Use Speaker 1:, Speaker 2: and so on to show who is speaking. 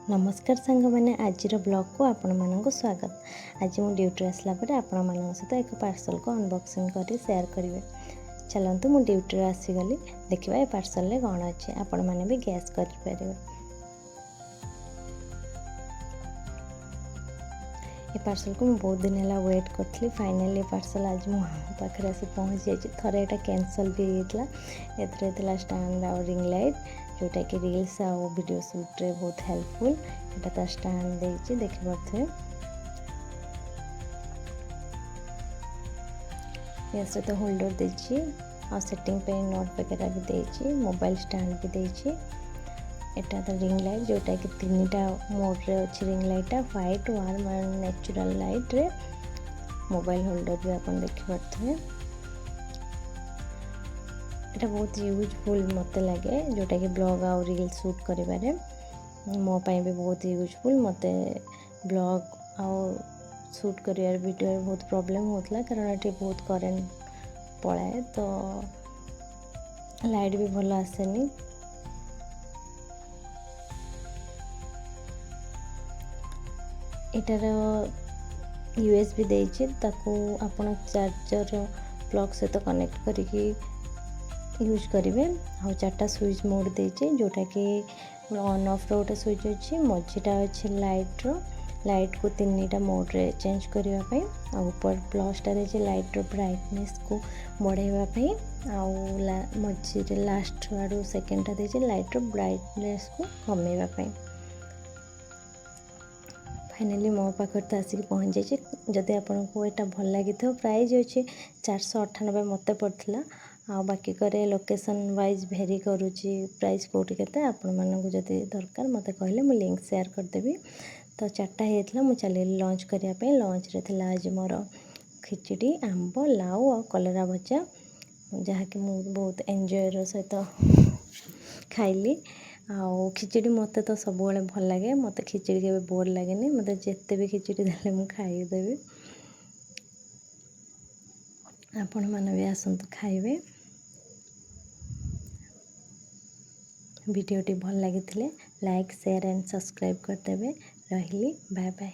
Speaker 1: नमस्कार सांग मैंने आज ब्लॉग को आपण मानक स्वागत। आज मु ड्यूटी आसला आपण मान सहित एक पार्सल को अनबॉक्सिंग कर शेयर करेंगे। चलतु मु ड्यूटी आसीगली देखा ये पार्सल में कौन अच्छे आपण मैंने भी गैस करेंगे। ये पार्सल को मुझे बहुत दिन है वेट करी। फाइनली पार्सल आज मो पाखे आसी पहुँच जाए। थरे यहाँ कैंसल भी होता है स्टैंड और रिंग लाइट जोटा कि रील्स आउ वीडियो शूट रे बहुत हेल्पफुल। यहाँ तो स्टैंड देखिए देखी पारे या सहित होल्डर देछि और सेटिंग पे नोट वगैरह भी देछि। मोबाइल स्टैंड भी देछि। एटा तो रिंग लाइट जोटा कि तीनटा मोड रे अच्छी रिंग लाइटा white warm and natural light रे। मोबाइल होल्डर भी अपन देखि पारे। এটা बहुत यूजफुल मत लगे जोटा कि ब्लॉग आउ रील शूट करिबारे मो पाई भी बहुत यूजफुल। मत ब्लॉग आउ शूट करियार वीडियो बहुत प्रॉब्लम होता कारण ये बहुत करेंट पलाए तो लाइट भी भल आसेनी। एटार यूएसबी देछि ताको आपण चार्जर प्लग सहित कनेक्ट करिकी यूज करेंगे। आ चार्टा स्विच मोड देछि जोटा कि ऑन ऑफ रो गोटे स्विच अच्छी मझीटा अच्छे लाइट को तीनटा मोड रे चेंज करने ऊपर प्लसटा देछि लाइट रो ब्राइटनेस को बढ़ाइवाई मझे लास्ट आड़ू सेकेंडटा देछि लाइट रो ब्राइटनेस को कमेवाई। फाइनली मो पाखे तो आसिक पहुँच जाइए। जदि आपको यहाँ भल लगी प्राइस अच्छे 498 मत पड़ता आ बाकी करे लोकेशन वाइज भेरी करुच्ची प्राइस कौटी के आपण मानक जदि दरकार मत कहले मु लिंक शेयर करदेवी। तो 4टा होता मुझे चल लंच करने लंच रे थिला आज मोर खिचड़ी आंब लाउ और कलरा भजा जहाँकि मु बहुत एंजॉयर सहित खाइली। आउ खिचड़ी मत तो सब भल लगे। मत खिचड़ी के बोर लगे मत जिते भी खिचड़ी देले मु खाईदेवी। आपण मैंने भी आसतु खाइबे। वीडियोटी भल लगी लाइक शेयर एंड सब्सक्राइब करदेवे। रही बाय बाय।